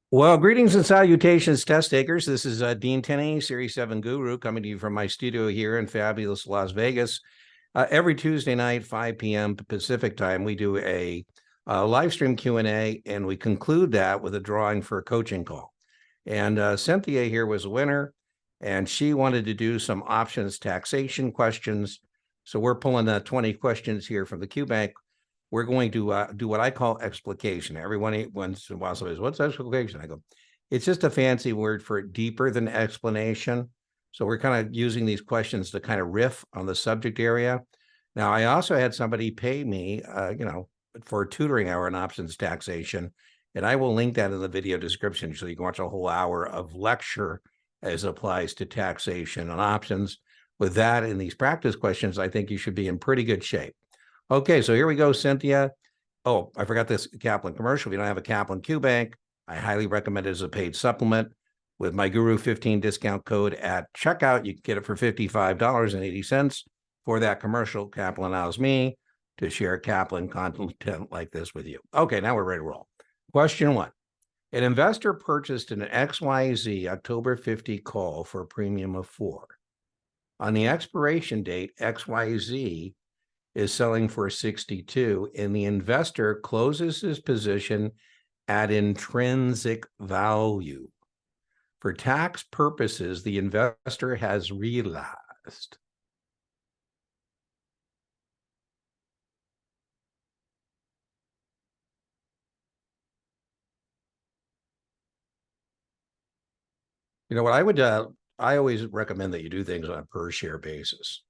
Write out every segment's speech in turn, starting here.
Well, greetings and salutations, test takers. This is Dean Tenney, Series 7 Guru, coming to you from my studio here in fabulous Las Vegas. Every Tuesday night, 5 p.m. Pacific time, we do a live stream Q&A, and we conclude that with a drawing for a coaching call. And Cynthia here was a winner, and she wanted to do some options taxation questions. So we're pulling 20 questions here from the QBank. We're going to do what I call explication. Everyone once in a while says, "What's explication?" I go, "It's just a fancy word for deeper than explanation." So we're kind of using these questions to kind of riff on the subject area. Now, I also had somebody pay me, for a tutoring hour on options taxation, and I will link that in the video description so you can watch a whole hour of lecture as applies to taxation and options. With that and these practice questions, I think you should be in pretty good shape. Okay, so here we go, Cynthia. Oh, I forgot this Kaplan commercial. If you don't have a Kaplan QBank, I highly recommend it as a paid supplement. With my Guru 15 discount code at checkout, you can get it for $55.80 for that commercial. Kaplan allows me to share Kaplan content like this with you. Okay, now we're ready to roll. Question 1. An investor purchased an XYZ October 50 call for a premium of 4. On the expiration date, XYZ is selling for 62, and the investor closes his position at intrinsic value. For tax purposes, the investor has realized. You know what I would, I always recommend that you do things on a per share basis.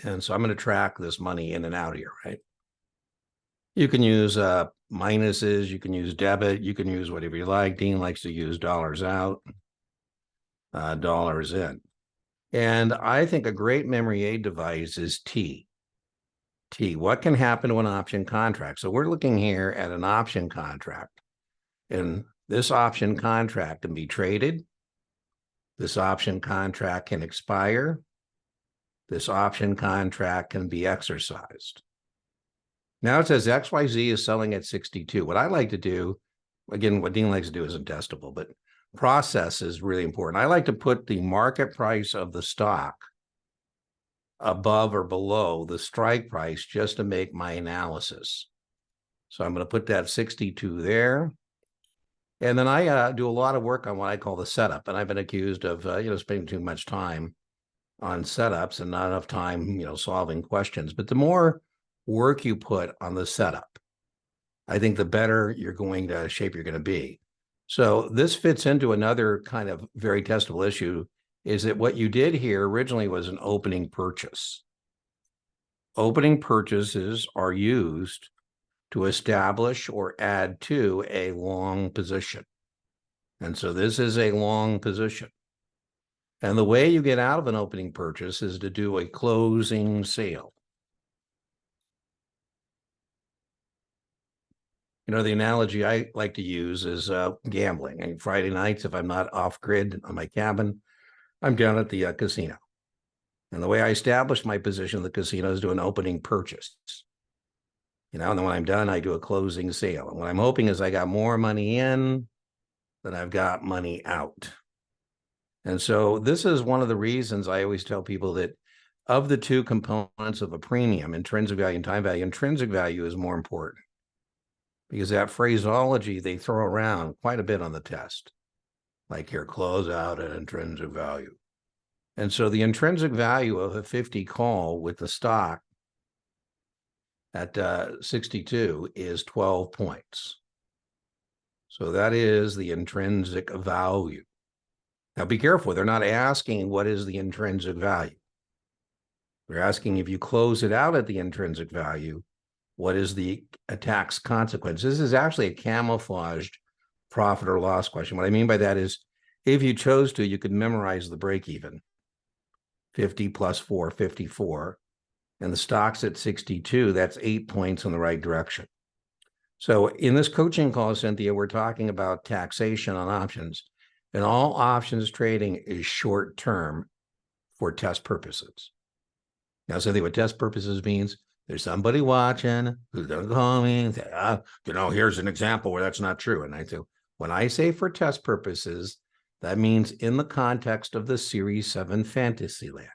And so I'm going to track this money in and out here, right? You can use minuses, you can use debit, you can use whatever you like. Dean likes to use dollars out, dollars in. And I think a great memory aid device is T. What can happen to an option contract? So we're looking here at an option contract. And this option contract can be traded. This option contract can expire. This option contract can be exercised. Now it says XYZ is selling at 62. What I like to do, again, what Dean likes to do isn't testable, but process is really important. I like to put the market price of the stock above or below the strike price just to make my analysis. So I'm going to put that 62 there. And then I do a lot of work on what I call the setup. And I've been accused of, spending too much time on setups and not enough time, solving questions. But the more work you put on the setup, I think the better you're going to shape you're going to be. So this fits into another kind of very testable issue, is that what you did here originally was an opening purchase. Opening purchases are used to establish or add to a long position. And so this is a long position. And the way you get out of an opening purchase is to do a closing sale. The analogy I like to use is gambling. And Friday nights, if I'm not off grid on my cabin, I'm down at the casino. And the way I establish my position in the casino is do an opening purchase. And then when I'm done, I do a closing sale. And what I'm hoping is I got more money in than I've got money out. And so this is one of the reasons I always tell people that of the two components of a premium, intrinsic value and time value, intrinsic value is more important, because that phraseology they throw around quite a bit on the test, like here, close out at intrinsic value. And so the intrinsic value of a 50 call with the stock at 62 is 12 points. So that is the intrinsic value. Now be careful, they're not asking what is the intrinsic value. They're asking if you close it out at the intrinsic value, what is the tax consequence? This is actually a camouflaged profit or loss question. What I mean by that is, if you chose to, you could memorize the break even. 50 plus 4, 54. And the stock's at 62. That's 8 points in the right direction. So in this coaching call, Cynthia, we're talking about taxation on options. And all options trading is short term for test purposes. Now, Cynthia, what test purposes means, there's somebody watching who's going to call me and say, here's an example where that's not true. And I say, When I say for test purposes, that means in the context of the Series 7 fantasy land.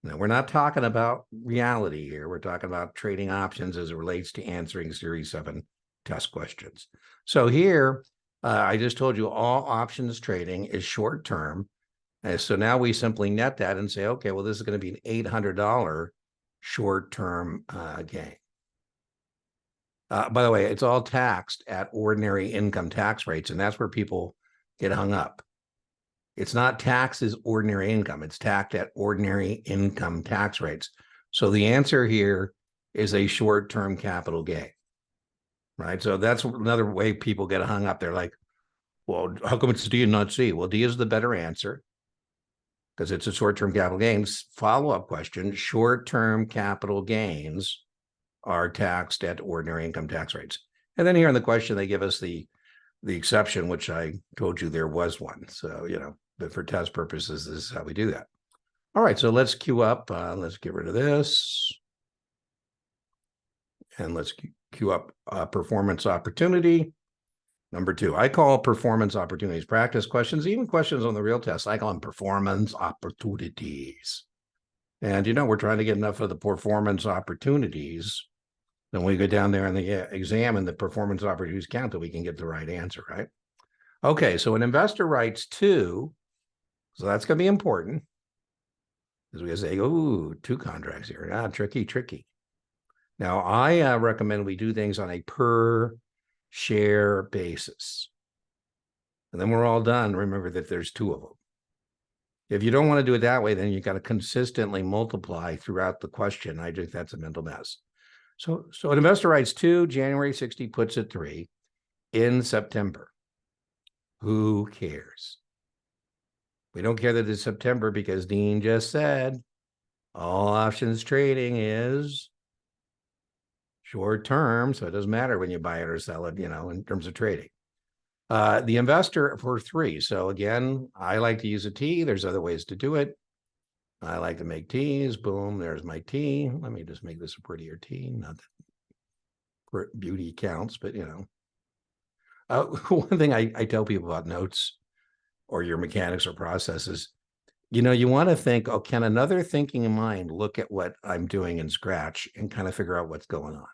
Now, we're not talking about reality here. We're talking about trading options as it relates to answering Series 7 test questions. So here, I just told you all options trading is short term. And so now we simply net that and say, okay, well, this is going to be an $800 short-term gain. By the way, it's all taxed at ordinary income tax rates, and that's where people get hung up. It's not taxed as ordinary income. It's taxed at ordinary income tax rates. So the answer here is a short-term capital gain, right? So that's another way people get hung up. They're like, well, how come it's D and not C? Well, D is the better answer because it's a short-term capital gains. Follow-up question, short-term capital gains are taxed at ordinary income tax rates. And then here in the question, they give us the exception, which I told you there was one. So, but for test purposes, this is how we do that. All right, so let's queue up. Let's get rid of this. And let's queue up performance opportunity. Number 2, I call performance opportunities practice questions, even questions on the real test. I call them performance opportunities. And, we're trying to get enough of the performance opportunities. Then we go down there and examine the performance opportunities count that we can get the right answer, right? Okay, so an investor writes 2, so that's going to be important. Because we say, ooh, 2 contracts here. Tricky. Now, I recommend we do things on a per share basis. And then we're all done. Remember that there's 2 of them. If you don't want to do it that way, then you got to consistently multiply throughout the question. I think that's a mental mess. So an investor writes 2, January 60 puts it 3 in September. Who cares? We don't care that it's September because Dean just said all options trading is short term. So it doesn't matter when you buy it or sell it, in terms of trading. The investor for 3. So again, I like to use a T. There's other ways to do it. I like to make T's. Boom, there's my T. Let me just make this a prettier T. Not that beauty counts, but one thing I tell people about notes or your mechanics or processes, you want to think, oh, can another thinking mind look at what I'm doing in Scratch and kind of figure out what's going on?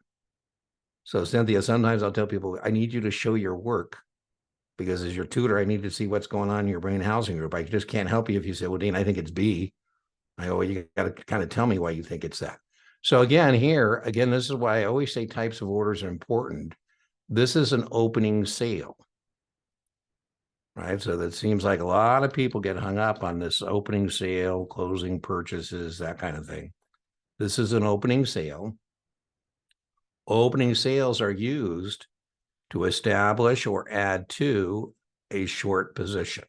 So Cynthia, sometimes I'll tell people, I need you to show your work because as your tutor, I need to see what's going on in your brain housing group. I just can't help you if you say, well, Dean, I think it's B. I go, well, you got to kind of tell me why you think it's that. So again, this is why I always say types of orders are important. This is an opening sale, right? So that seems like a lot of people get hung up on this opening sale, closing purchases, that kind of thing. This is an opening sale. Opening sales are used to establish or add to a short position.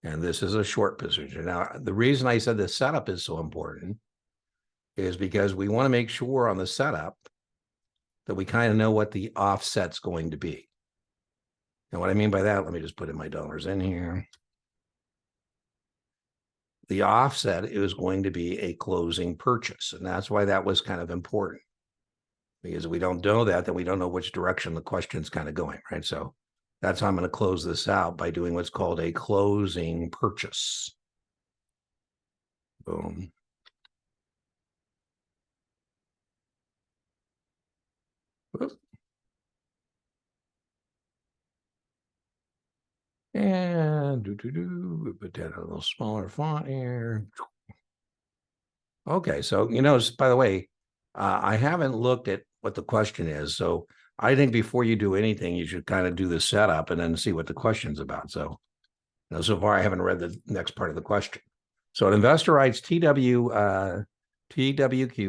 And this is a short position. Now, the reason I said the setup is so important is because we want to make sure on the setup that we kind of know what the offset's going to be. And what I mean by that, let me just put in my dollars in here. The offset is going to be a closing purchase. And that's why that was kind of important. Because if we don't know that, then we don't know which direction the question's kind of going, right? So that's how I'm going to close this out by doing what's called a closing purchase. Boom. Whoops. And we put that in a little smaller font here. Okay, so by the way, I haven't looked at what the question is. So I think before you do anything, you should kind of do the setup and then see what the question's about. So, so far I haven't read the next part of the question. So an investor writes TWQ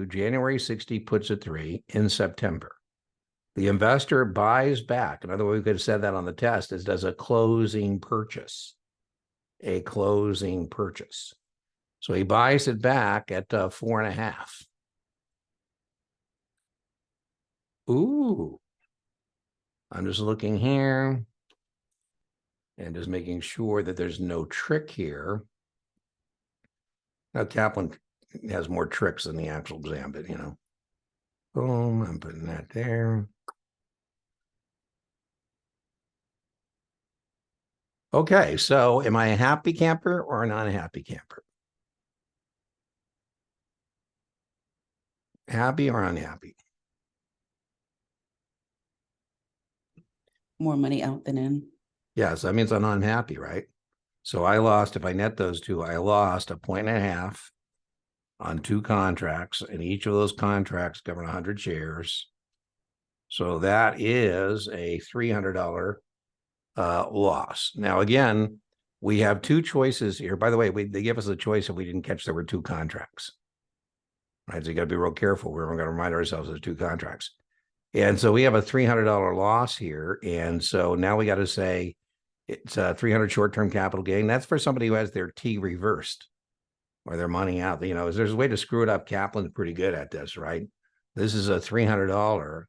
January 60 puts it 3 in September. The investor buys back. Another way we could have said that on the test is does a closing purchase. A closing purchase. So he buys it back at 4.5. Ooh. I'm just looking here and just making sure that there's no trick here. Now, Kaplan has more tricks than the actual exam, but boom, I'm putting that there. Okay, so am I a happy camper or an unhappy camper? Happy or unhappy? More money out than in. Yes, that means I'm unhappy, right? So I lost, if I net those two, I lost 1.5 points on 2 contracts, and each of those contracts govern 100 shares. So that is a $300 loss. Now, again, we have 2 choices here. By the way, they give us a choice if we didn't catch there were 2 contracts. Right, so you got to be real careful. We're going to remind ourselves there's 2 contracts. And so we have a $300 loss here. And so now we got to say it's a 300 short-term capital gain. That's for somebody who has their T reversed or their money out. You know, there's a way to screw it up. Kaplan's pretty good at this, right? This is a $300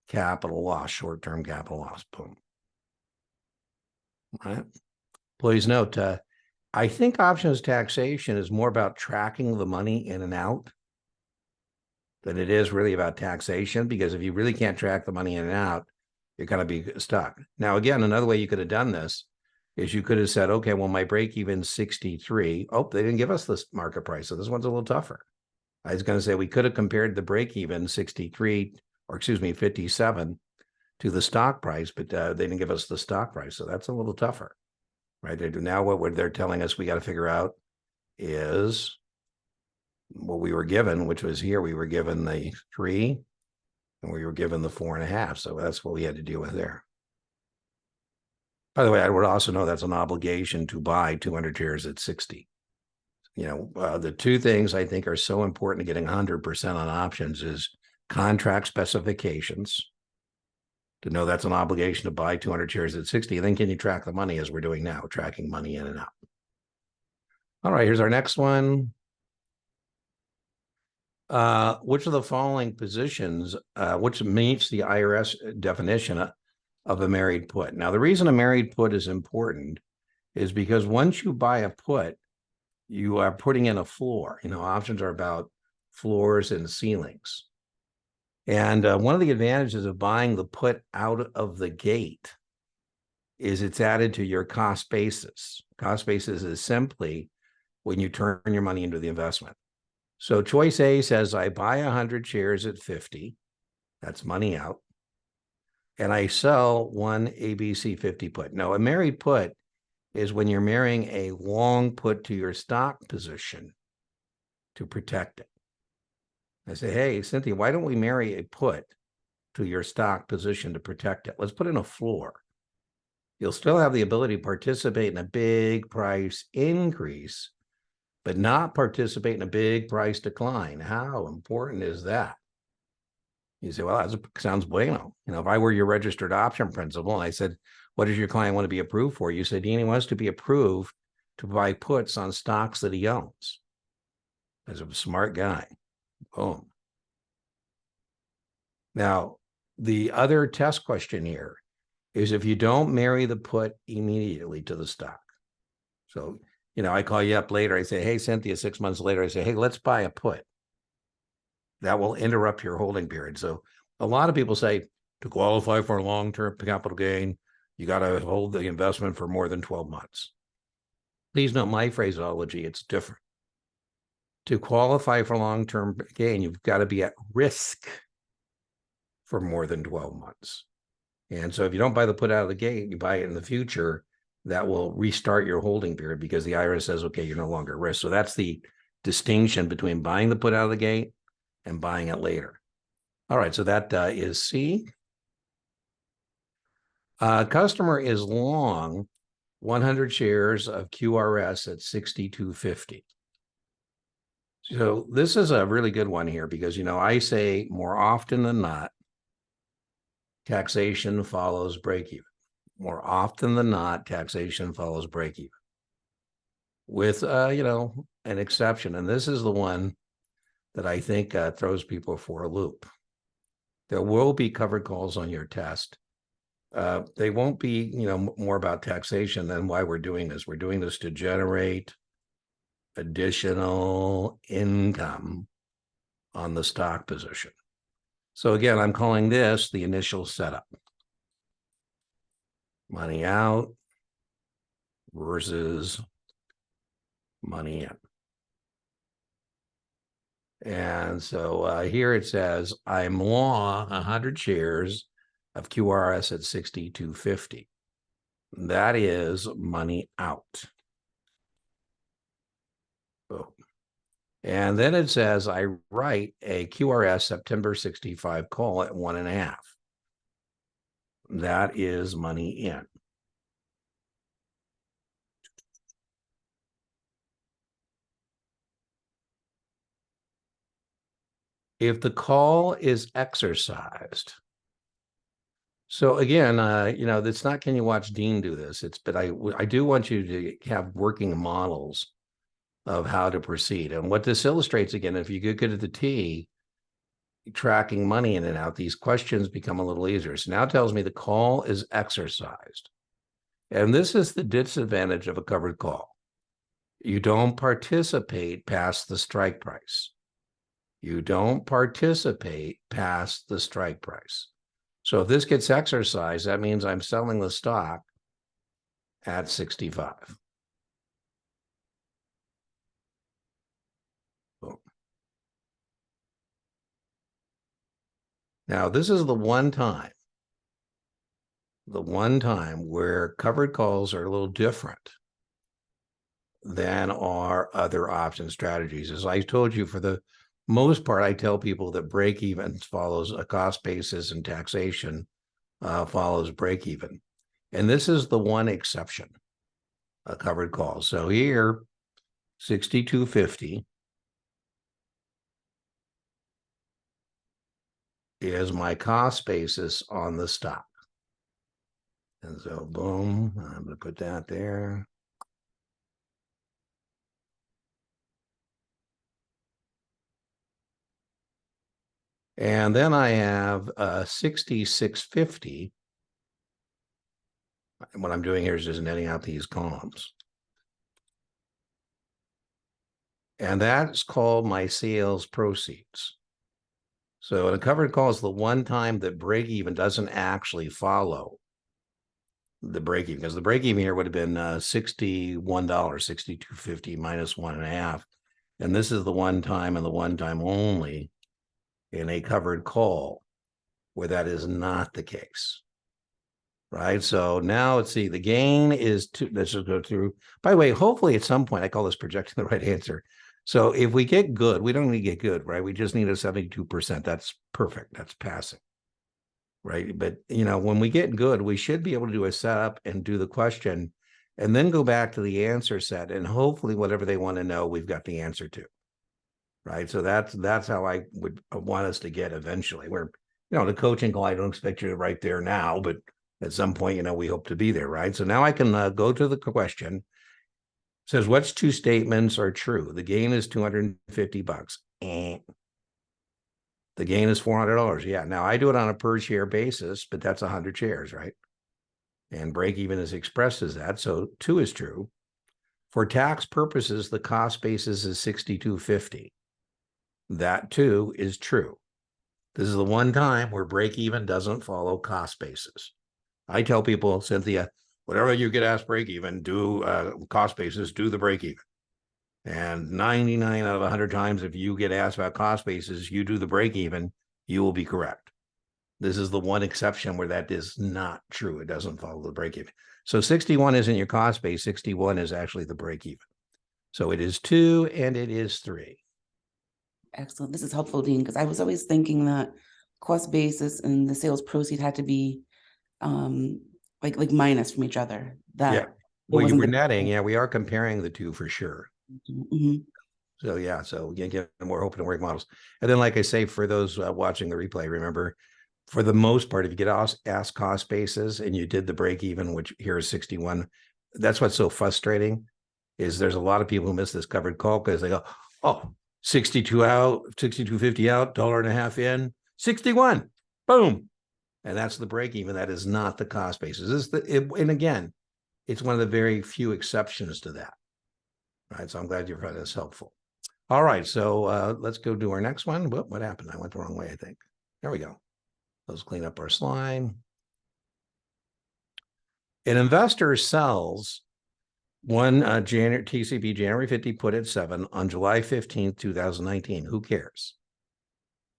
capital loss, short-term capital loss. Boom. Right. Please note, I think options taxation is more about tracking the money in and out than it is really about taxation, because if you really can't track the money in and out, you're going to be stuck. Now, again, another way you could have done this is you could have said, okay, well, my break even 63. Oh, they didn't give us this market price. So this one's a little tougher. I was going to say we could have compared the break even 63, or excuse me, 57 to the stock price, but they didn't give us the stock price. So that's a little tougher, right? Now what they're telling us we got to figure out is what we were given, which was here, we were given the 3 and we were given the 4.5. So that's what we had to deal with there. By the way, I would also know that's an obligation to buy 200 shares at 60. You know, the 2 things I think are so important to getting 100% on options is contract specifications, to know that's an obligation to buy 200 shares at 60. And then can you track the money, as we're doing now, tracking money in and out. All right, here's our next one. Which of the following positions, which meets the IRS definition of a married put? Now, the reason a married put is important is because once you buy a put, you are putting in a floor. You know, options are about floors and ceilings. And one of the advantages of buying the put out of the gate is it's added to your cost basis. Cost basis is simply when you turn your money into the investment. So choice A says I buy 100 shares at 50. That's money out. And I sell one ABC 50 put. Now, a married put is when you're marrying a long put to your stock position to protect it. I say, hey, Cynthia, why don't we marry a put to your stock position to protect it? Let's put in a floor. You'll still have the ability to participate in a big price increase, but not participate in a big price decline. How important is that? You say, well, that sounds bueno. You know, if I were your registered option principal and I said, what does your client want to be approved for? You said, Dean, he wants to be approved to buy puts on stocks that he owns. As a smart guy. Boom. Now, the other test question here is if you don't marry the put immediately to the stock. So, you know, I call you up later. I say, hey, Cynthia, 6 months later, I say, hey, let's buy a put. That will interrupt your holding period. So a lot of people say to qualify for a long-term capital gain, you got to hold the investment for more than 12 months. Please note my phraseology, it's different. To qualify for long-term gain, you've got to be at risk for more than 12 months. And so if you don't buy the put out of the gate, you buy it in the future, that will restart your holding period because the IRS says, okay, you're no longer at risk. So that's the distinction between buying the put out of the gate and buying it later. All right, so that is C. Customer is long 100 shares of QRS at 62.50. So this is a really good one here because, you know, I say more often than not, taxation follows break even. More often than not, taxation follows break even. With, you know, an exception. And this is the one that I think throws people for a loop. There will be covered calls on your test. They won't be, you know, more about taxation than why we're doing this. We're doing this to generate additional income on the stock position. So again, I'm calling this the initial setup. Money out, versus money in. And so here it says, I'm long 100 shares of QRS at 62.50. That is money out. Boom. And then it says, I write a QRS September 65 call at 1.5. That is money in. If the call is exercised, so again, it's not, can you watch Dean do this? But I do want you to have working models of how to proceed. And what this illustrates, again, if you get good at the T, tracking money in and out, these questions become a little easier. So now it tells me the call is exercised. And this is the disadvantage of a covered call. You don't participate past the strike price. You don't participate past the strike price. So if this gets exercised, that means I'm selling the stock at 65. Boom. Now, this is the one time where covered calls are a little different than our other option strategies. As I told you, for the most part, I tell people that break even follows a cost basis and taxation follows break even. And this is the one exception, a covered call. So here, 62.50 is my cost basis on the stock. And so boom, I'm going to put that there. And then I have 66.50. What I'm doing here is just netting out these columns. And that's called my sales proceeds. So a covered call is the one time that break even doesn't actually follow the break even, because the break even here would have been $61, 62.50 minus 1.5. And this is the one time and the one time only in a covered call where that is not the case. Right. So now let's see, the gain is let's just go through. By the way, hopefully at some point, I call this projecting the right answer. So if we get good, we don't need to get good, right? We just need a 72%. That's perfect. That's passing. Right. But, when we get good, we should be able to do a setup and do the question and then go back to the answer set. And hopefully whatever they want to know, we've got the answer to. Right. So that's how I would want us to get eventually. Where, the coaching call, I don't expect you to right there now, but at some point, we hope to be there. Right. So now I can go to the question. It says, what's two statements are true? The gain is $250. The gain is $400. Yeah. Now I do it on a per share basis, but that's 100 shares, right? And break even is expressed as that. So 2 is true. For tax purposes, the cost basis is 62.50. That too is true. This is the one time where break even doesn't follow cost basis. I tell people, Cynthia, whatever you get asked break even, do cost basis, do the break even. And 99 out of 100 times, if you get asked about cost basis, you do the break even, you will be correct. This is the one exception where that is not true. It doesn't follow the break even. So 61 isn't your cost base. 61 is actually the break even. So it is 2 and it is 3. Excellent. This is helpful, Dean, because I was always thinking that cost basis and the sales proceed had to be like minus from each other. Yeah. Well, you were netting. Yeah, we are comparing the two for sure. Mm-hmm. So yeah, so you get more open work models. And then, like I say, for those watching the replay, remember, for the most part, if you get asked cost basis and you did the break even, which here is 61, that's what's so frustrating, is there's a lot of people who miss this covered call because they go, oh, 62 out, 62.50 out, $1.50 in, 61, boom. And that's the break even. That is not the cost basis. And again, it's one of the very few exceptions to that. Right. So I'm glad you found this helpful. All right. So let's go do our next one. What happened? I went the wrong way, I think. There we go. Let's clean up our slide. An investor sells One January TCP January 50 put at 7 on July 15th, 2019. Who cares?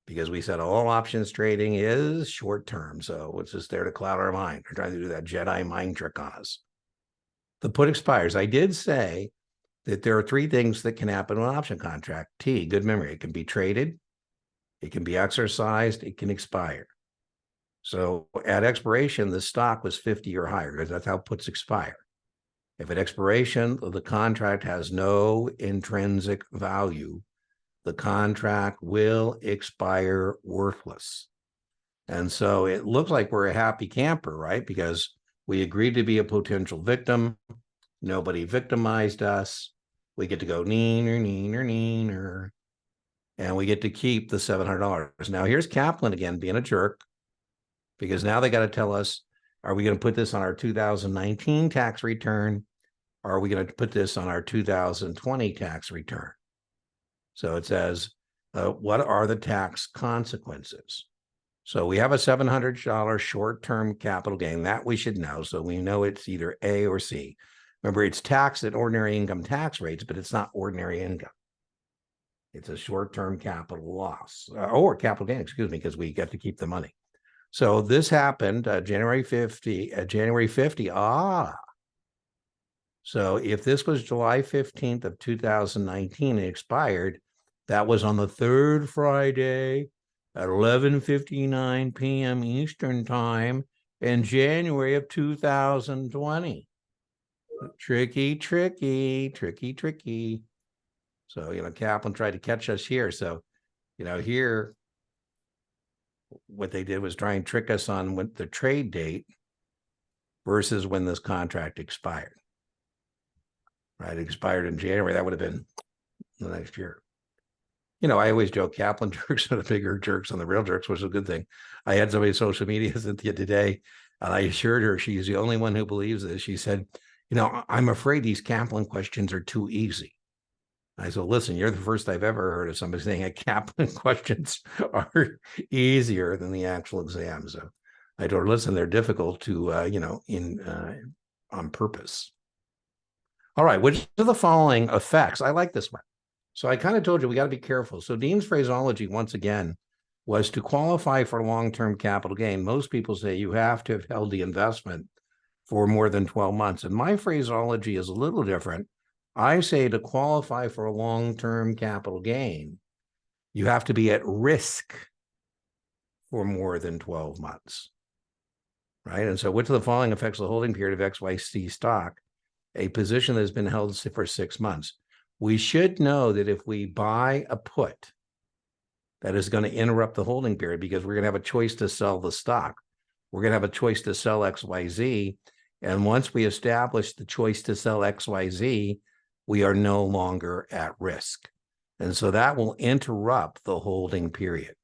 Because we said all options trading is short term. So it's just there to cloud our mind. They're trying to do that Jedi mind trick on us. The put expires. I did say that there are three things that can happen in an option contract. T, good memory. It can be traded, it can be exercised, it can expire. So at expiration, the stock was 50 or higher because that's how puts expire. If at expiration, the contract has no intrinsic value, the contract will expire worthless. And so it looks like we're a happy camper, right? Because we agreed to be a potential victim. Nobody victimized us. We get to go neener, neener, neener. And we get to keep the $700. Now here's Kaplan again being a jerk, because now they got to tell us, are we going to put this on our 2019 tax return? Or are we going to put this on our 2020 tax return? So it says, what are the tax consequences? So we have a $700 short-term capital gain that we should know. So we know it's either A or C. Remember, it's taxed at ordinary income tax rates, but it's not ordinary income. It's a short-term capital loss or capital gain, excuse me, because we get to keep the money. So this happened January 50. So if this was July 15th of 2019 and expired, that was on the third Friday at 11:59 p.m. Eastern time in January of 2020. Tricky, tricky, tricky, tricky. So, Kaplan tried to catch us here. So, here, what they did was try and trick us on what the trade date versus when this contract expired. Right? It expired in January. That would have been the next year. I always joke Kaplan jerks are the bigger jerks than the real jerks, which is a good thing. I had somebody on social media today, and I assured her she's the only one who believes this. She said, I'm afraid these Kaplan questions are too easy. I said, listen, you're the first I've ever heard of somebody saying that Kaplan questions are easier than the actual exam. So I told her, listen, they're difficult to, on purpose. All right, which are the following effects? I like this one. So I kind of told you we got to be careful. So Dean's phraseology, once again, was to qualify for long-term capital gain. Most people say you have to have held the investment for more than 12 months. And my phraseology is a little different. I say to qualify for a long-term capital gain, you have to be at risk for more than 12 months, right? And so which of the following affects the holding period of XYZ stock, a position that has been held for 6 months? We should know that if we buy a put, that is going to interrupt the holding period because we're going to have a choice to sell the stock. We're going to have a choice to sell XYZ. And once we establish the choice to sell XYZ, we are no longer at risk. And so that will interrupt the holding period.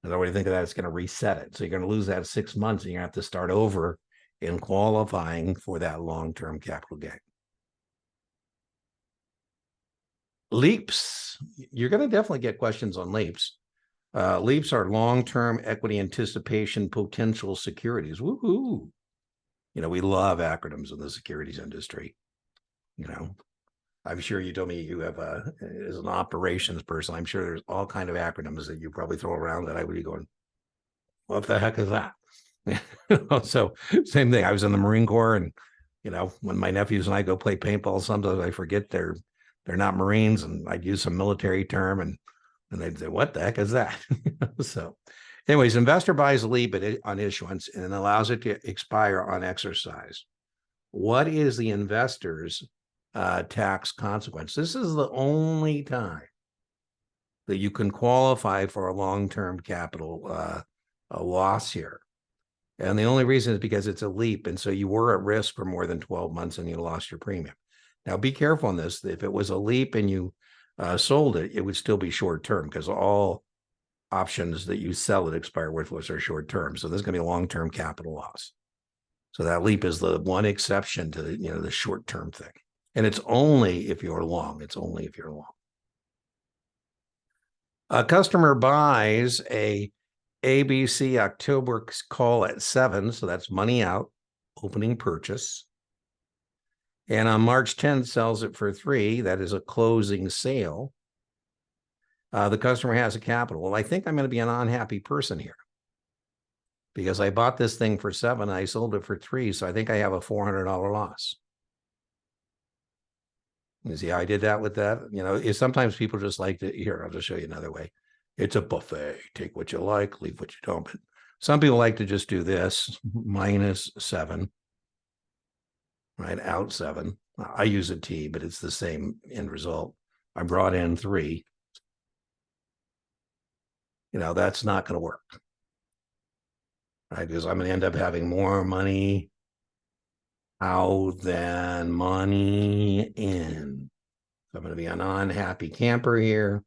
And the way to think of that, it's going to reset it. So you're going to lose that 6 months and you have to start over in qualifying for that long-term capital gain. Leaps, you're going to definitely get questions on leaps. Leaps are long-term equity anticipation potential securities. Woohoo! We love acronyms in the securities industry. I'm sure you told me you have as an operations person, I'm sure there's all kind of acronyms that you probably throw around that I would be going, what the heck is that? So same thing. I was in the Marine Corps, and when my nephews and I go play paintball, sometimes I forget they're not Marines, and I'd use some military term, and they'd say, what the heck is that? So anyways, investor buys a leap on issuance and allows it to expire on exercise. What is the investor's tax consequence? This is the only time that you can qualify for a long-term capital a loss here. And the only reason is because it's a leap. And so you were at risk for more than 12 months and you lost your premium. Now, be careful on this. If it was a leap and you sold it, it would still be short-term because all options that you sell that expire worthless are short-term. So there's going to be a long-term capital loss. So that leap is the one exception to the short-term thing. And it's only if you're long. It's only if you're long. A customer buys a ABC October call at 7, so that's money out, opening purchase. And on March 10th, sells it for 3. That is a closing sale. The customer has a capital. Well, I think I'm going to be an unhappy person here because I bought this thing for 7. I sold it for 3. So I think I have a $400 loss. You see how I did that with that? You know, sometimes people just like to, here, I'll just show you another way. It's a buffet. Take what you like, leave what you don't. But some people like to just do this, -7, right? Out 7. I use a T, but it's the same end result. I brought in 3. You know, that's not going to work, right? Because I'm going to end up having more money out than money in. So I'm going to be an unhappy camper here.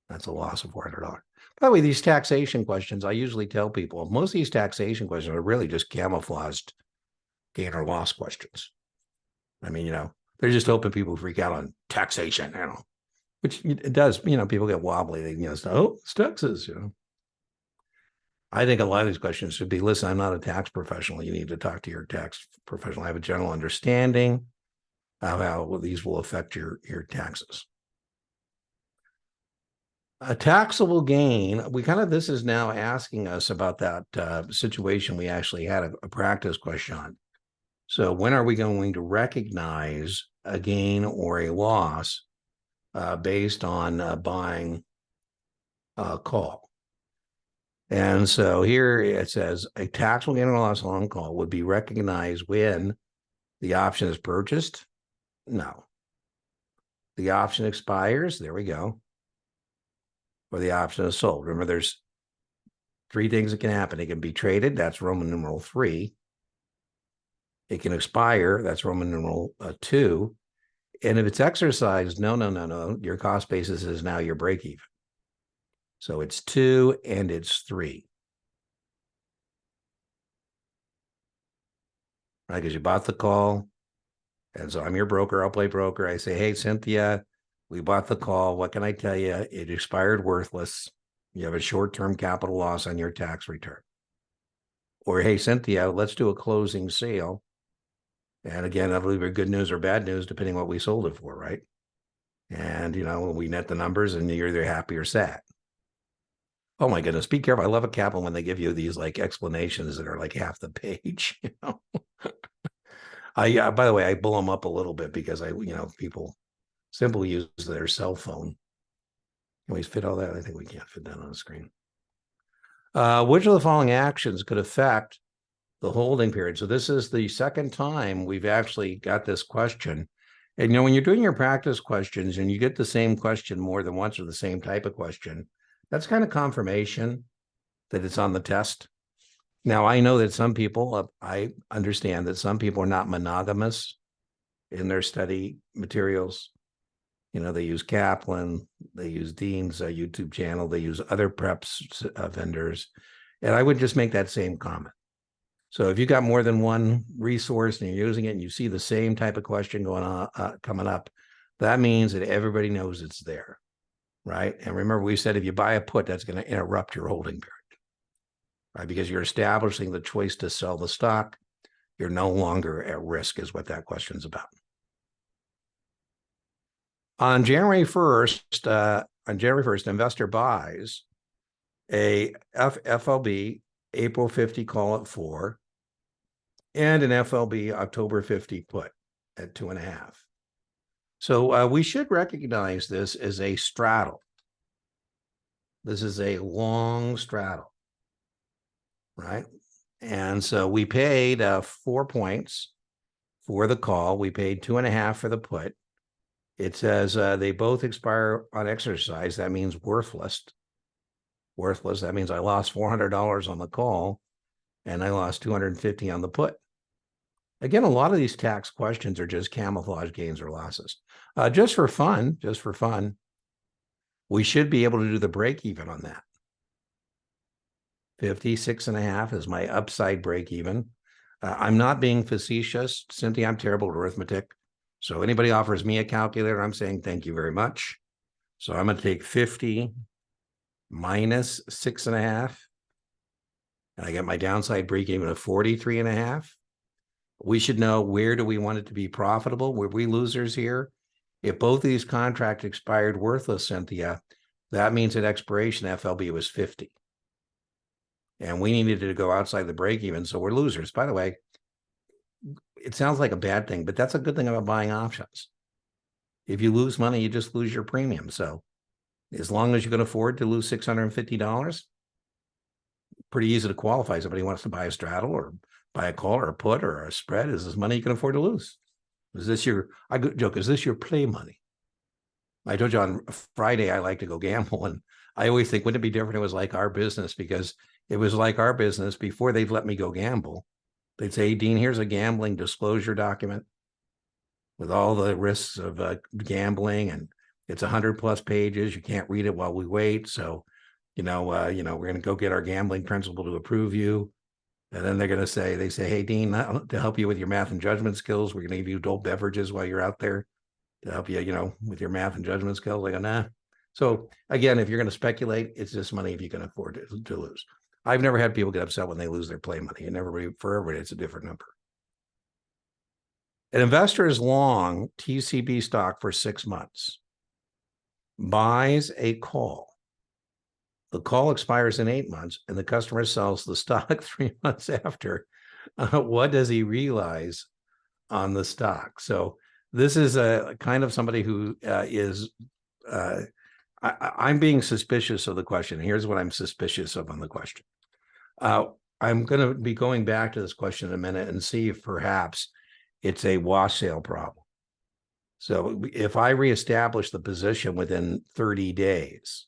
That's a loss of $400. By the way, these taxation questions, I usually tell people, most of these taxation questions are really just camouflaged gain or loss questions. I mean, you know, they're just hoping people freak out on taxation, you know, which it does, you know, people get wobbly. They, you know, say, oh, it's taxes, you know. I think a lot of these questions should be, listen, I'm not a tax professional. You need to talk to your tax professional. I have a general understanding of how these will affect your taxes. A taxable gain, this is now asking us about that situation we actually had a practice question on. So when are we going to recognize a gain or a loss based on buying a call? And so here it says a taxable gain or loss on call would be recognized when the option is purchased. No. The option expires. There we go. Or the option is sold. Remember, there's 3 things that can happen. It can be traded. That's Roman numeral 3. It can expire. That's Roman numeral 2. And if it's exercised, no. Your cost basis is now your break even. So it's 2 and it's 3. Right? Because you bought the call. And so I'm your broker. I'll play broker. I say, hey, Cynthia, we bought the call. What can I tell you? It expired worthless. You have a short-term capital loss on your tax return. Or, hey, Cynthia, let's do a closing sale. And again, that'll either be good news or bad news, depending what we sold it for, right? And, you know, we net the numbers and you're either happy or sad. Oh my goodness, be careful. I love a capital when they give you these like explanations that are like half the page, you know. By the way, I blow them up a little bit because people simply use their cell phone. Can we fit all that? I think we can't fit that on the screen. Which of the following actions could affect the holding period? So this is the second time we've actually got this question. And, you know, when you're doing your practice questions and you get the same question more than once or the same type of question, that's kind of confirmation that it's on the test. Now, I know that some people, I understand that some people are not monogamous in their study materials. You know, they use Kaplan, they use Dean's YouTube channel, they use other preps vendors. And I would just make that same comment. So if you got more than one resource and you're using it and you see the same type of question going on, coming up, that means that everybody knows it's there, right? And remember, we said if you buy a put, that's going to interrupt your holding period, right? Because you're establishing the choice to sell the stock. You're no longer at risk is what that question's about. On January 1st, investor buys a FLB April 50 call at 4 and an FLB October 50 put at 2.5. So we should recognize this as a straddle. This is a long straddle, right? And so we paid 4 points for the call. We paid 2.5 for the put. It says they both expire on exercise. That means worthless. Worthless. That means I lost $400 on the call and I lost $250 on the put. Again, a lot of these tax questions are just camouflage gains or losses. Just for fun, we should be able to do the break even on that. 56.5 is my upside break even. I'm not being facetious. Cynthia, I'm terrible at arithmetic. So anybody offers me a calculator, I'm saying thank you very much. So I'm going to take 50 minus 6.5. And I get my downside break even of 43.5. We should know, where do we want it to be profitable? Were we losers here? If both of these contracts expired worthless, Cynthia, that means at expiration, FLB was 50. And we needed to go outside the break even. So we're losers. By the way, it sounds like a bad thing, but that's a good thing about buying options. If you lose money, you just lose your premium. So as long as you can afford to lose $650, pretty easy to qualify. Somebody wants to buy a straddle or buy a call or a put or a spread. Is this money you can afford to lose? Is this your, I joke, is this your play money? I told you on Friday, I like to go gamble. And I always think, wouldn't it be different if it was like our business? Because it was like our business before they'd let me go gamble. They'd say, hey, Dean, here's a gambling disclosure document with all the risks of gambling. And it's 100+ pages. You can't read it while we wait. So, we're going to go get our gambling principal to approve you. And then they're going to say, hey, Dean, to help you with your math and judgment skills, we're going to give you adult beverages while you're out there to help you, with your math and judgment skills. I go, nah. So again, if you're going to speculate, it's just money if you can afford to lose. I've never had people get upset when they lose their play money. And everybody, for everybody, it's a different number. An investor is long TCB stock for 6 months, buys a call. The call expires in 8 months, and the customer sells the stock 3 months after. What does he realize on the stock? So this is a kind of somebody who is. I'm being suspicious of the question. Here's what I'm suspicious of on the question. I'm going to be going back to this question in a minute and see if perhaps it's a wash sale problem. So if I reestablish the position within 30 days,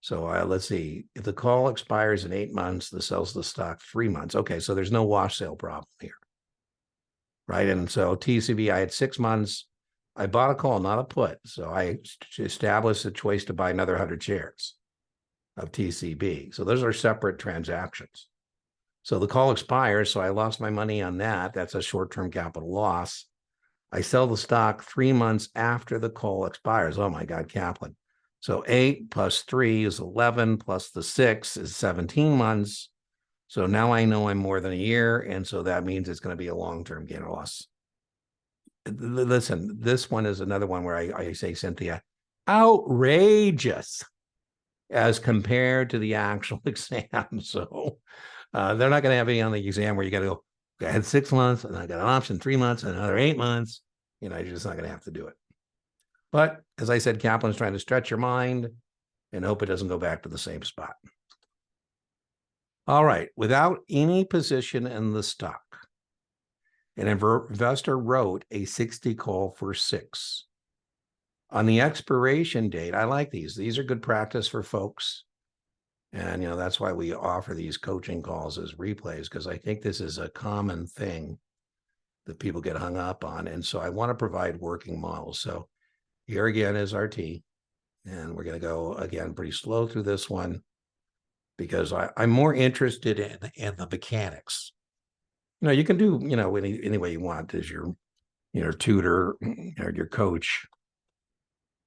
so let's see, if the call expires in 8 months, the sells the stock 3 months. Okay, so there's no wash sale problem here, right? And so TCB, I had 6 months. I bought a call, not a put. So I established a choice to buy another 100 shares of TCB. So those are separate transactions. So the call expires, so I lost my money on that. That's a short-term capital loss. I sell the stock 3 months after the call expires. Oh my God, Kaplan. So 8 plus 3 is 11, plus the 6 is 17 months. So now I know I'm more than a year, and so that means it's going to be a long-term gain or loss. Listen, this one is another one where I say, Cynthia, outrageous as compared to the actual exam. So they're not going to have any on the exam where you got to go, I had 6 months and I got an option 3 months and another 8 months. You're just not going to have to do it. But as I said, Kaplan's trying to stretch your mind and hope it doesn't go back to the same spot. All right, without any position in the stock, an investor wrote a 60 call for 6. On the expiration date, I like these. These are good practice for folks. And, that's why we offer these coaching calls as replays, because I think this is a common thing that people get hung up on. And so I want to provide working models. So here again is our T. And we're going to go, again, pretty slow through this one because I'm more interested in the mechanics. You can do, any way you want as your, tutor or your coach.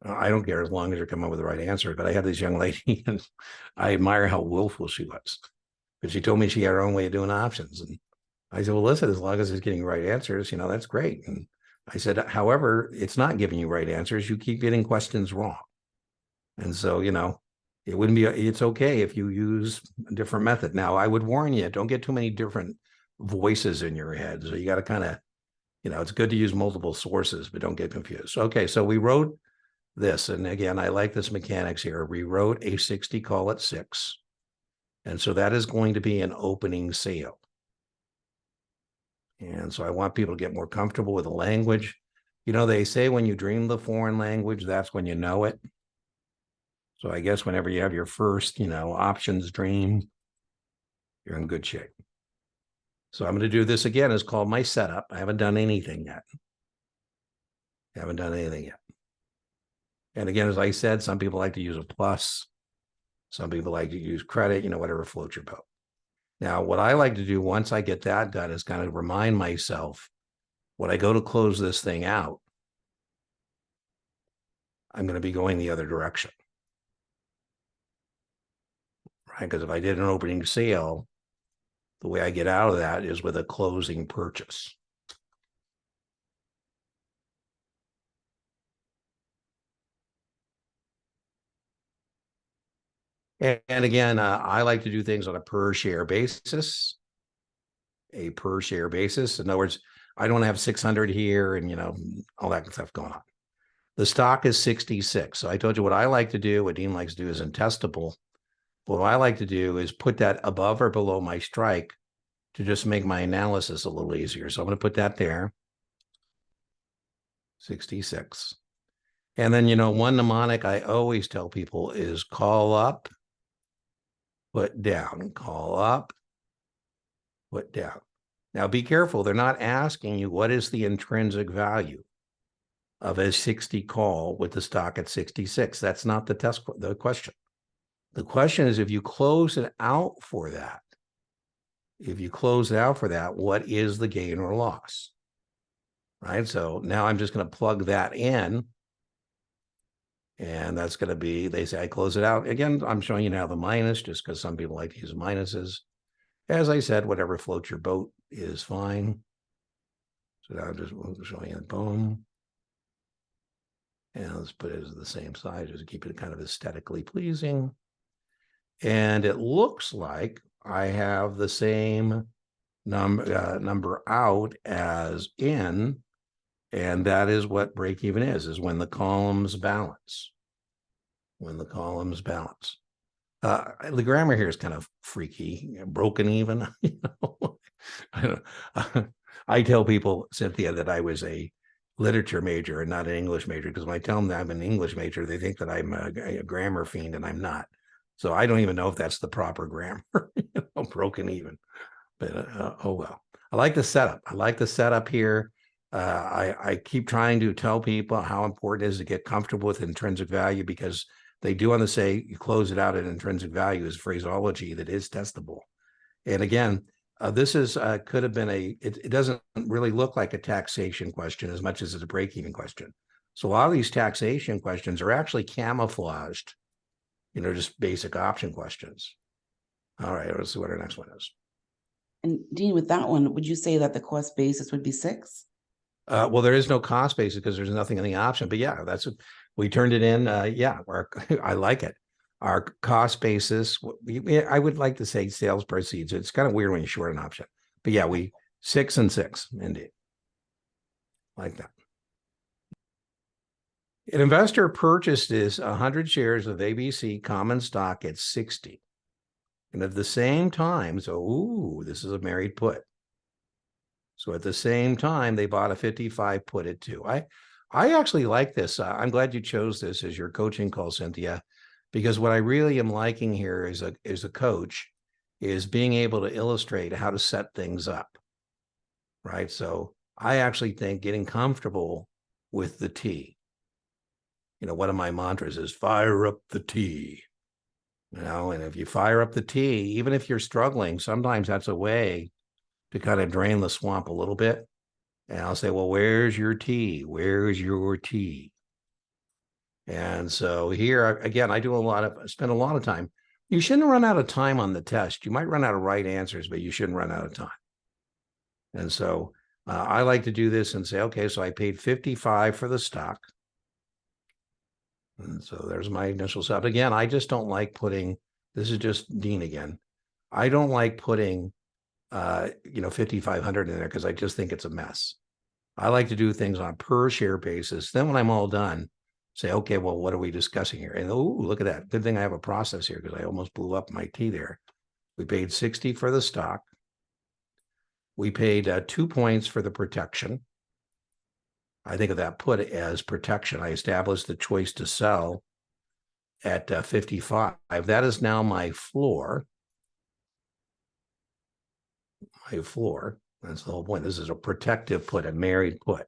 I don't care as long as you're coming up with the right answer. But I had this young lady, and I admire how willful she was. But she told me she had her own way of doing options. And I said, well, listen, as long as it's getting right answers, that's great. And I said, however, it's not giving you right answers. You keep getting questions wrong. And so, it wouldn't be, it's okay if you use a different method. Now, I would warn you, don't get too many different voices in your head. So you got to kind of, it's good to use multiple sources, but don't get confused. Okay, so we wrote this. And again, I like this mechanics here. We wrote a 60 call at 6. And so that is going to be an opening sale. And so I want people to get more comfortable with the language. They say when you dream the foreign language, that's when you know it. So I guess whenever you have your first, options dream, you're in good shape. So I'm going to do this again. It's called my setup. I haven't done anything yet. And again, as I said, some people like to use a plus. Some people like to use credit, whatever floats your boat. Now, what I like to do once I get that done is kind of remind myself when I go to close this thing out, I'm going to be going the other direction. Right? Because if I did an opening sale, the way I get out of that is with a closing purchase. And again, I like to do things on a per share basis. A per share basis. In other words, I don't have 600 here and, all that stuff going on. The stock is 66. So I told you what I like to do, what Dean likes to do is intestable. What I like to do is put that above or below my strike to just make my analysis a little easier. So I'm going to put that there, 66. And then, one mnemonic I always tell people is call up, put down, call up, put down. Now, be careful. They're not asking you what is the intrinsic value of a 60 call with the stock at 66. That's not the question. The question is, if you close it out for that, what is the gain or loss? Right? So now I'm just going to plug that in. And that's going to be, they say I close it out. Again, I'm showing you now the minus just because some people like to use minuses. As I said, whatever floats your boat is fine. So now I'm just showing you, boom. And let's put it as the same size, just keep it kind of aesthetically pleasing. And it looks like I have the same number out as in, and that is what break even is when the columns balance. When the columns balance. The grammar here is kind of freaky, broken even. I tell people, Cynthia, that I was a literature major and not an English major, because when I tell them that I'm an English major, they think that I'm a grammar fiend, and I'm not. So I don't even know if that's the proper grammar, broken even. But oh well. I like the setup. I like the setup here. I keep trying to tell people how important it is to get comfortable with intrinsic value, because they do want to say you close it out at intrinsic value is phraseology that is testable. And again, this is could have been it doesn't really look like a taxation question as much as it's a break-even question. So a lot of these taxation questions are actually camouflaged, just basic option questions. All right, let's see what our next one is. And Dean, with that one, would you say that the cost basis would be 6? Well, there is no cost basis because there's nothing in the option. But yeah, we turned it in. Yeah, I like it. Our cost basis, I would like to say sales proceeds. It's kind of weird when you short an option. But yeah, 6 and 6, indeed. Like that. An investor purchased 100 shares of ABC common stock at 60. And at the same time, this is a married put. So at the same time, they bought a 55 put at 2. I actually like this. I'm glad you chose this as your coaching call, Cynthia, because what I really am liking here as a coach is being able to illustrate how to set things up, right? So I actually think getting comfortable with the T. One of my mantras is fire up the T. And if you fire up the T, even if you're struggling, sometimes that's a way to kind of drain the swamp a little bit. And I'll say, well, where's your T? Where's your T? And so here, again, I spend a lot of time. You shouldn't run out of time on the test. You might run out of right answers, but you shouldn't run out of time. And so I like to do this and say, okay, so I paid 55 for the stock. And so there's my initial setup. Again, I just don't like putting, this is just Dean again. I don't like putting 5,500 in there because I just think it's a mess. I like to do things on a per share basis. Then when I'm all done, say, okay, well, what are we discussing here? And look at that. Good thing I have a process here because I almost blew up my T there. We paid 60 for the stock. We paid 2 points for the protection. I think of that put as protection. I established the choice to sell at 55. That is now my floor. That's the whole point. This is a protective put, a married put.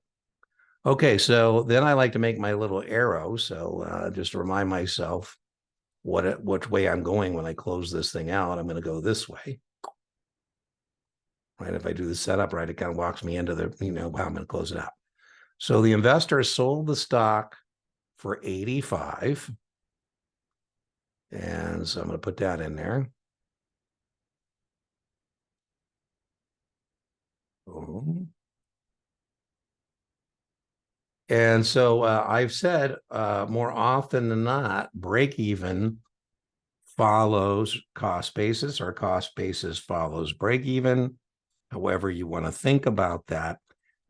Okay, so then I like to make my little arrow. So just to remind myself which way I'm going when I close this thing out, I'm going to go this way. Right? If I do the setup right, it kind of walks me into the, how I'm going to close it out. So the investor sold the stock for 85. And so I'm going to put that in there. And so I've said more often than not, break even follows cost basis, or cost basis follows break even, however you want to think about that.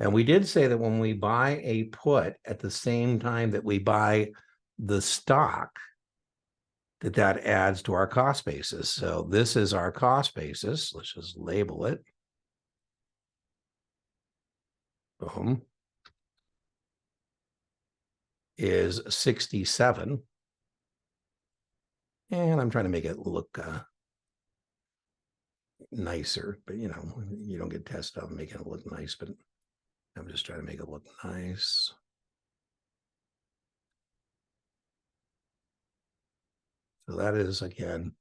And we did say that when we buy a put at the same time that we buy the stock, that adds to our cost basis. So this is our cost basis. Let's just label it. Boom. Is 67. And I'm trying to make it look nicer, but you know, you don't get tested on making it look nice, but I'm just trying to make it look nice. So that is, again,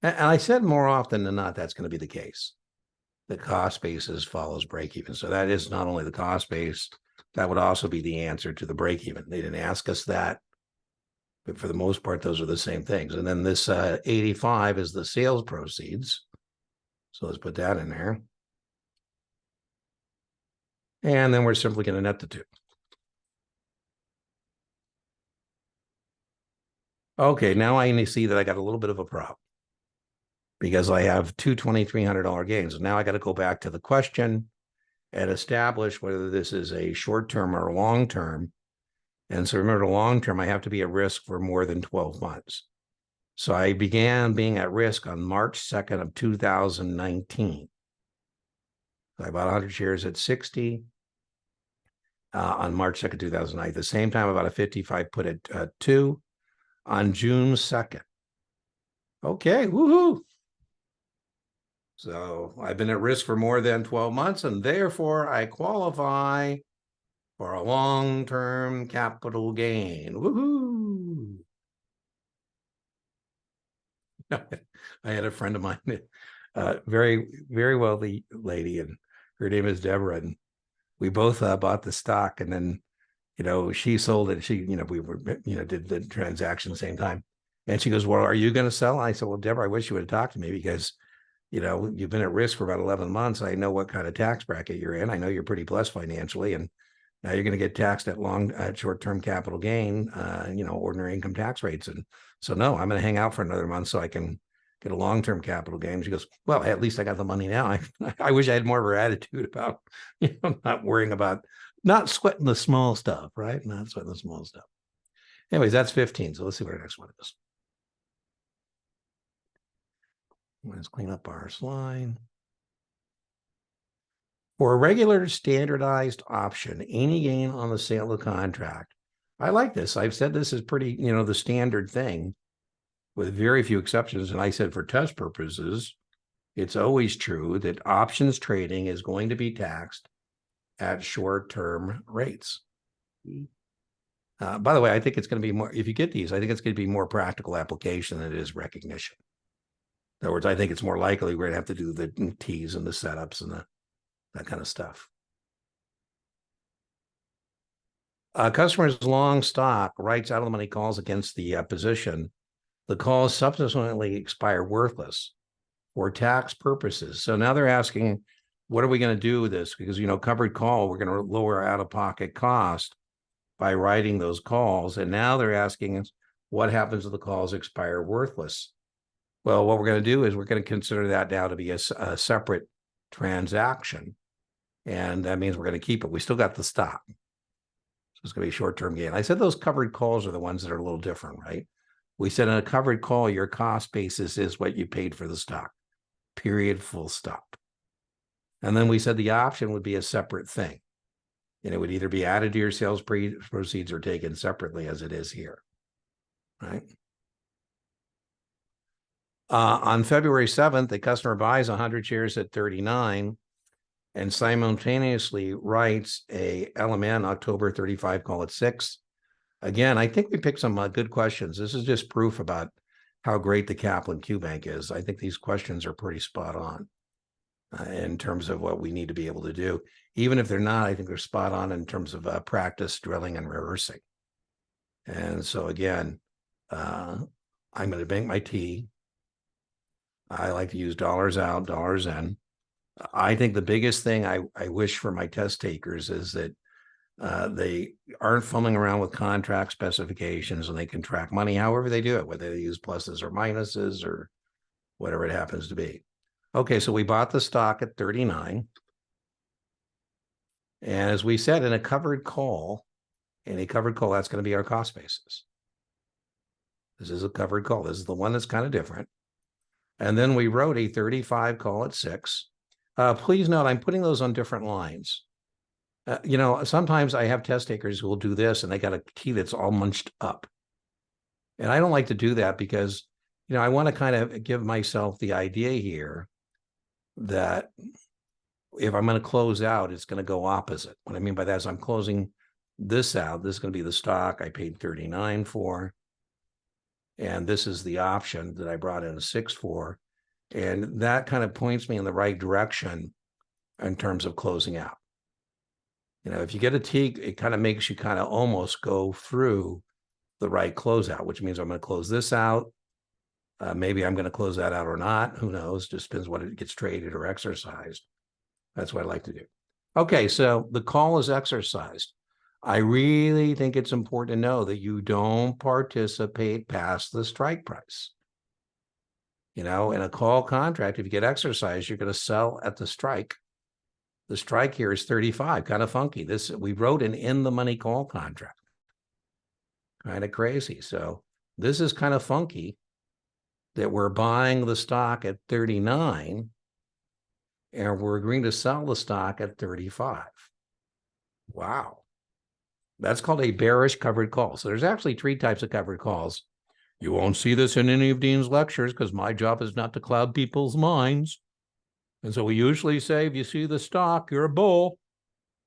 and I said more often than not, that's going to be the case. The cost basis follows break even. So that is not only the cost base, that would also be the answer to the break even. They didn't ask us that, but for the most part, those are the same things. And then this 85 is the sales proceeds. So let's put that in there. And then we're simply going to net the two. Okay, now I see that I got a little bit of a problem because I have two $2,300 gains. Now I got to go back to the question and establish whether this is a short-term or long-term. And so remember, the long-term, I have to be at risk for more than 12 months. So I began being at risk on March 2nd of 2019. I bought 100 shares at 60 on March 2nd, 2009. At the same time, about a 55 put at 2 on June 2nd. Okay, woohoo. So I've been at risk for more than 12 months, and therefore I qualify for a long-term capital gain. Woohoo. I had a friend of mine, very, very wealthy lady, and her name is Deborah, and we both bought the stock, and then, you know, she sold it. She, you know, we were, you know, did the transaction at the same time. And she goes, well, are you going to sell? I said, well, Deborah, I wish you would have talked to me because, you know, you've been at risk for about 11 months. I know what kind of tax bracket you're in. I know you're pretty blessed financially. And now you're going to get taxed at short-term capital gain, you know, ordinary income tax rates. And so, no, I'm going to hang out for another month so I can get a long-term capital gain. She goes, well, at least I got the money now. I wish I had more of her attitude about, you know, not worrying about, not sweating the small stuff, right? Not sweating the small stuff. Anyways, that's 15. So let's see what our next one is. Let's clean up our slide. For a regular standardized option, any gain on the sale of the contract. I like this. I've said this is pretty, you know, the standard thing with very few exceptions. And I said for test purposes, it's always true that options trading is going to be taxed at short-term rates. By the way, I think it's going to be more, if you get these, I think it's going to be more practical application than it is recognition. In other words, I think it's more likely we're going to have to do the T's and the setups and that kind of stuff. Customers long stock, writes out of the money calls against the position. The calls subsequently expire worthless for tax purposes. So now they're asking, what are we going to do with this? Because, you know, covered call, we're going to lower out-of-pocket cost by writing those calls. And now they're asking us, what happens if the calls expire worthless? Well, what we're going to do is we're going to consider that now to be a separate transaction. And that means we're going to keep it. We still got the stock. So it's going to be a short-term gain. I said those covered calls are the ones that are a little different, right? We said in a covered call, your cost basis is what you paid for the stock, period, full stop. And then we said the option would be a separate thing. And it would either be added to your sales proceeds or taken separately as it is here, right? On February 7th, the customer buys 100 shares at 39 and simultaneously writes a LMN October 35 call at 6. Again, I think we picked some good questions. This is just proof about how great the Kaplan Q Bank is. I think these questions are pretty spot on in terms of what we need to be able to do. Even if they're not, I think they're spot on in terms of practice, drilling, and rehearsing. And so again, I'm going to bank my T. I like to use dollars out, dollars in. I think the biggest thing I wish for my test takers is that They aren't fumbling around with contract specifications, and they can track money however they do it, whether they use pluses or minuses or whatever it happens to be. Okay, so we bought the stock at 39. And as we said, in a covered call, that's going to be our cost basis. This is a covered call. This is the one that's kind of different. And then we wrote a 35 call at 6. Please note, I'm putting those on different lines. Sometimes I have test takers who will do this and they got a T that's all munched up. And I don't like to do that because, I want to kind of give myself the idea here that if I'm going to close out, it's going to go opposite. What I mean by that is I'm closing this out. This is going to be the stock I paid 39 for. And this is the option that I brought in a 6 for. And that kind of points me in the right direction in terms of closing out. If you get a T, it kind of makes you kind of almost go through the right closeout, which means I'm going to close this out. Maybe I'm going to close that out or not. Who knows? Just depends what it gets traded or exercised. That's what I like to do. Okay, so the call is exercised. I really think it's important to know that you don't participate past the strike price. In a call contract, if you get exercised, you're going to sell at the strike. The strike here is 35, kind of funky. We wrote an in the money call contract. Kind of crazy. So this is kind of funky that we're buying the stock at 39 and we're agreeing to sell the stock at 35. Wow. That's called a bearish covered call. So there's actually 3 types of covered calls. You won't see this in any of Dean's lectures because my job is not to cloud people's minds. And so we usually say, if you see the stock, you're a bull.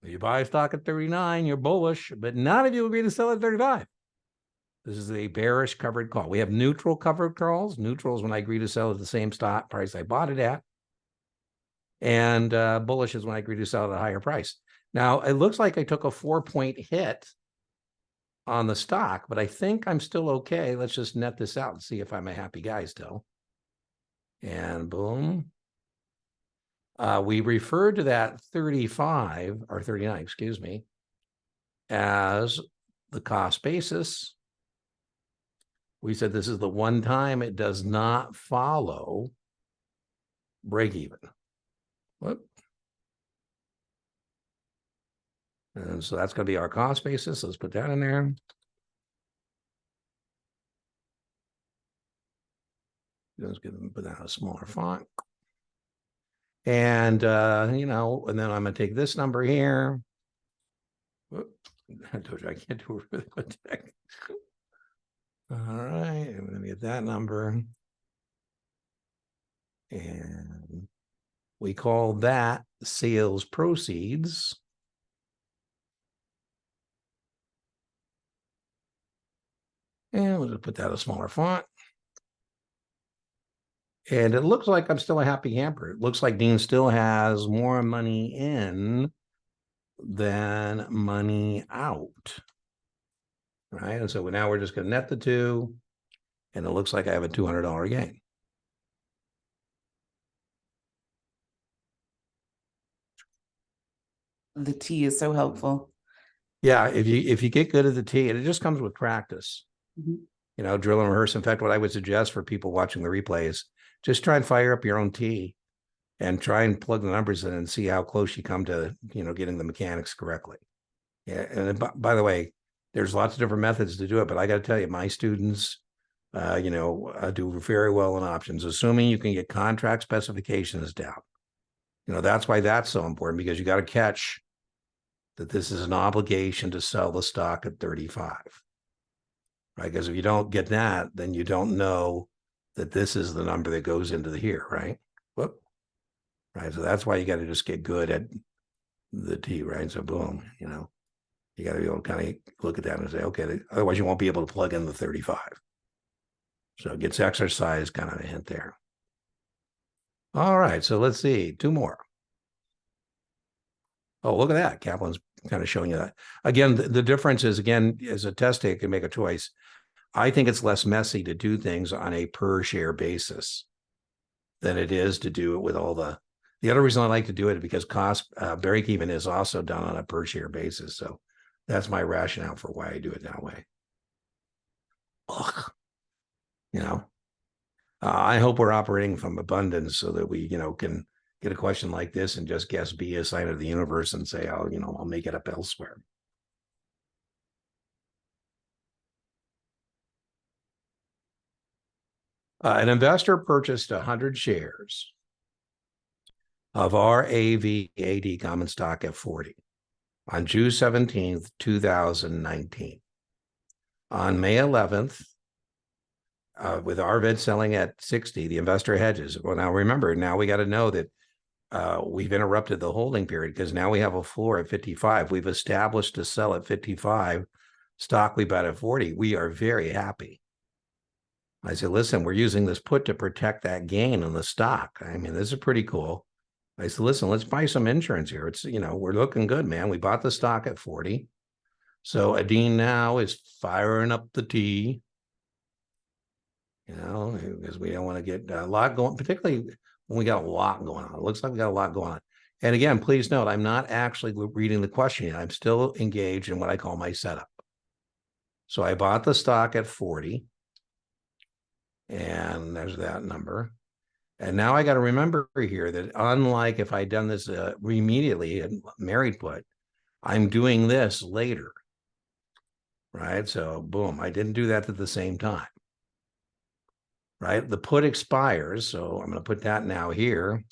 If you buy a stock at 39, you're bullish, but not if you agree to sell at 35. This is a bearish covered call. We have neutral covered calls. Neutral is when I agree to sell at the same stock price I bought it at. And bullish is when I agree to sell at a higher price. Now, it looks like I took a 4-point hit on the stock, but I think I'm still okay. Let's just net this out and see if I'm a happy guy still. And boom. We referred to that 35 or 39, excuse me, as the cost basis. We said this is the one time it does not follow break even. Whoop. And so that's going to be our cost basis. Let's put that in there. Just put that in a smaller font. And, and then I'm going to take this number here. Whoop. I told you I can't do it really quick. All right, I'm going to get that number. And we call that sales proceeds. And we'll just put that in a smaller font. And it looks like I'm still a happy camper. It looks like Dean still has more money in than money out. Right? And so now we're just going to net the two. And it looks like I have a $200 gain. The T is so helpful. Yeah, if you get good at the T, and it just comes with practice. Mm-hmm. Drill and rehearse. In fact, what I would suggest for people watching the replays, just try and fire up your own T and try and plug the numbers in and see how close you come to, getting the mechanics correctly. Yeah. And by the way, there's lots of different methods to do it, but I got to tell you, my students, do very well in options, assuming you can get contract specifications down. That's why that's so important, because you got to catch that this is an obligation to sell the stock at 35. Right? Because if you don't get that, then you don't know that this is the number that goes into the here, right? Whoop. Right. So that's why you got to just get good at the T, right? So boom, you got to be able to kind of look at that and say, okay, otherwise you won't be able to plug in the 35. So it gets exercised, kind of a hint there. All right, so let's see, 2 more. Oh, look at that. Kaplan's kind of showing you that. Again, the difference is, again, as a test taker, you can make a choice. I think it's less messy to do things on a per share basis than it is to do it with all the other reason I like to do it is because cost break even is also done on a per share basis. So That's my rationale for why I do it that way. Ugh. You know, I hope we're operating from abundance so that we, can get a question like this and just guess B, a sign of the universe, and say, I'll make it up elsewhere. An investor purchased 100 shares of RAVAD common stock at 40 on June 17th, 2019. On May 11th, with RVED selling at 60, the investor hedges. Well, now remember, now we got to know that we've interrupted the holding period because now we have a floor at 55. We've established to sell at 55. Stock we bought at 40. We are very happy. I said, listen, we're using this put to protect that gain on the stock. I mean, this is pretty cool. I said, listen, let's buy some insurance here. It's, we're looking good, man. We bought the stock at 40. So Adine now is firing up the T, because we don't want to get a lot going, particularly when we got a lot going on. It looks like we got a lot going on. And again, please note, I'm not actually reading the question yet. I'm still engaged in what I call my setup. So I bought the stock at 40. And there's that number. And now I got to remember here that unlike if I'd done this immediately and married put, I'm doing this later, right? So boom, I didn't do that at the same time, right? The put expires. So I'm going to put that now here.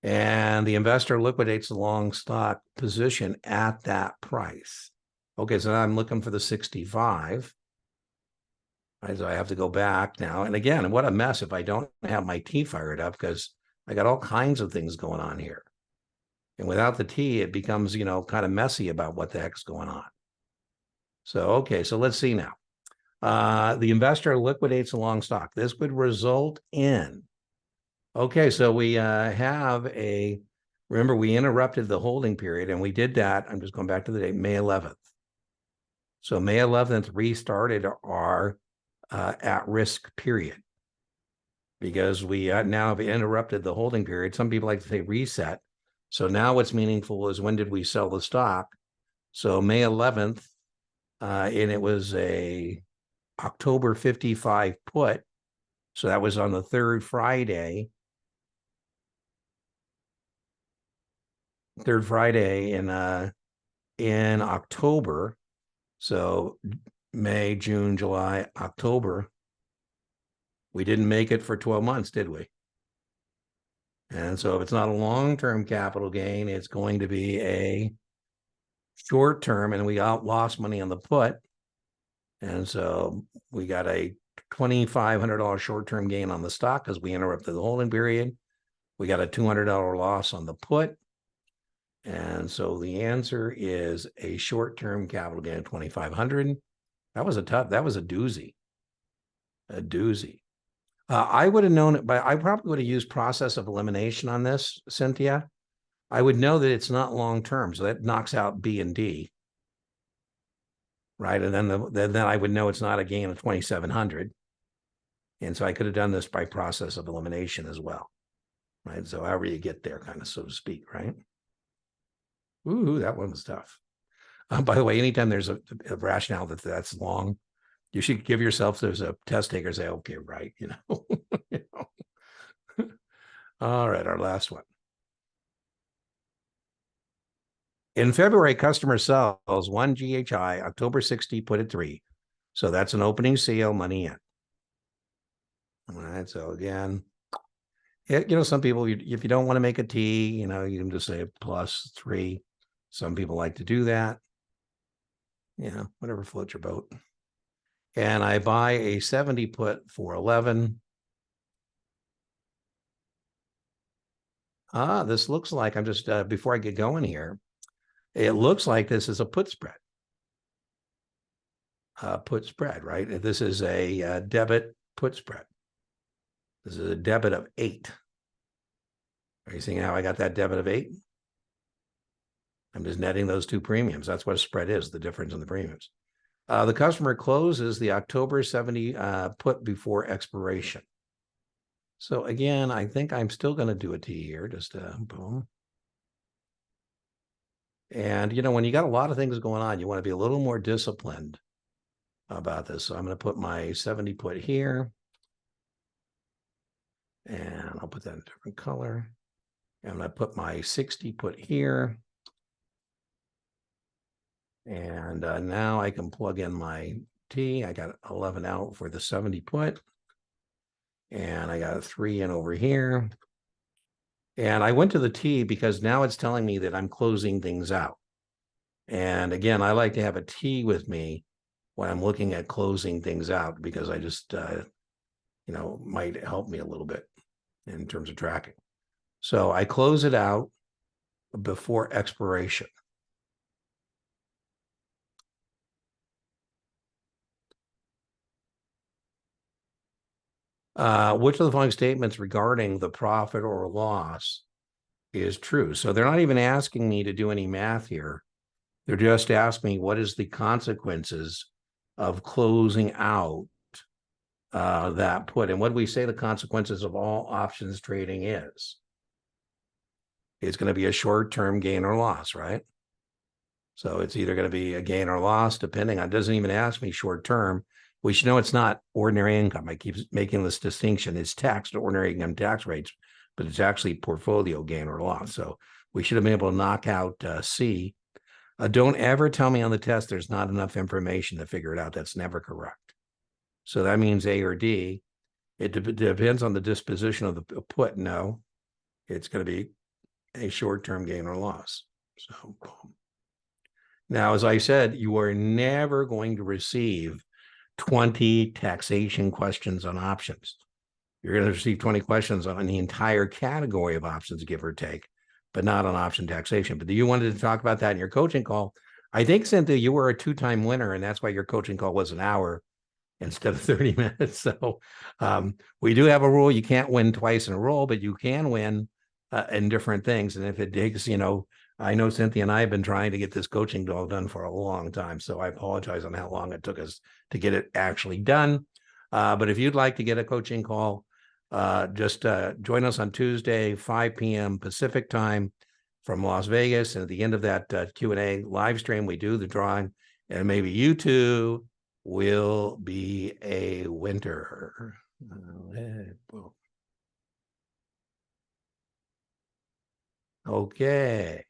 And the investor liquidates the long stock position at that price. Okay, so now I'm looking for the 65. Right, so I have to go back now. And again, what a mess if I don't have my T fired up, because I got all kinds of things going on here. And without the T, it becomes, kind of messy about what the heck's going on. So, okay, so let's see now. The investor liquidates a long stock. This would result in, okay, so we remember we interrupted the holding period and we did that. I'm just going back to the date, May 11th. So May 11th restarted our at-risk period, because we now have interrupted the holding period. Some people like to say reset. So now what's meaningful is when did we sell the stock? So May 11th, and it was a October 55 put. So that was on the third Friday in October. So May, June, July, October. We didn't make it for 12 months, did we? And so if it's not a long-term capital gain, it's going to be a short-term, and we lost money on the put. And so we got a $2,500 short-term gain on the stock because we interrupted the holding period. We got a $200 loss on the put. And so the answer is a short-term capital gain of $2,500. That was a doozy. A doozy. I would have known it, but I probably would have used process of elimination on this, Cynthia. I would know that it's not long-term, so that knocks out B and D, right? And then I would know it's not a gain of 2,700. And so I could have done this by process of elimination as well, right? So however you get there, kind of, so to speak, right? Ooh, that one was tough. By the way, anytime there's a rationale that's long, you should give yourself, there's a test taker, say, okay, right, All right, our last one. In February, customer sells one GHI, October 60, put at 3. So that's an opening sale, money in. All right, so again, some people, if you don't want to make a T, you can just say plus 3. Some people like to do that. Whatever floats your boat. And I buy a 70 put for 11. This looks like, I'm just, before I get going here, it looks like this is a put spread. Put spread, right? This is a debit put spread. This is a debit of 8. Are you seeing how I got that debit of 8? I'm just netting those two premiums. That's what a spread is, the difference in the premiums. The customer closes the October 70 put before expiration. So again, I think I'm still going to do a T here. Just boom. And, you know, when you got a lot of things going on, you want to be a little more disciplined about this. So I'm going to put my 70 put here. And I'll put that in a different color. And I'm going to put my 60 put here. And now I can plug in my T. I got 11 out for the 70 put. And I got a 3 in over here. And I went to the T because now it's telling me that I'm closing things out. And again, I like to have a T with me when I'm looking at closing things out, because I just, you know, might help me a little bit in terms of tracking. So I close it out before expiration. Which of the following statements regarding the profit or loss is true? So they're not even asking me to do any math here. They're just asking me what is the consequences of closing out that put. And what do we say the consequences of all options trading is? It's going to be a short-term gain or loss, right? So it's either going to be a gain or loss, depending on, it doesn't even ask me short-term. We should know it's not ordinary income. I keep making this distinction. It's taxed at ordinary income tax rates, but it's actually portfolio gain or loss. So we should have been able to knock out C. Don't ever tell me on the test there's not enough information to figure it out. That's never correct. So that means A or D. It depends on the disposition of the put. No, it's going to be a short-term gain or loss. So now, as I said, you are never going to receive 20 taxation questions on options. You're going to receive 20 questions on the entire category of options, give or take, but not on option taxation. But you wanted to talk about that in your coaching call. I think, Cynthia, you were a 2-time winner, and that's why your coaching call was an hour instead of 30 minutes. So we do have a rule. You can't win twice in a row, but you can win in different things. And if it takes, you know, I know Cynthia and I have been trying to get this coaching call done for a long time. So I apologize on how long it took us to get it actually done. But if you'd like to get a coaching call, just join us on Tuesday, 5 p.m. Pacific time from Las Vegas. And at the end of that Q&A live stream, we do the drawing, and maybe you too will be a winner. Okay.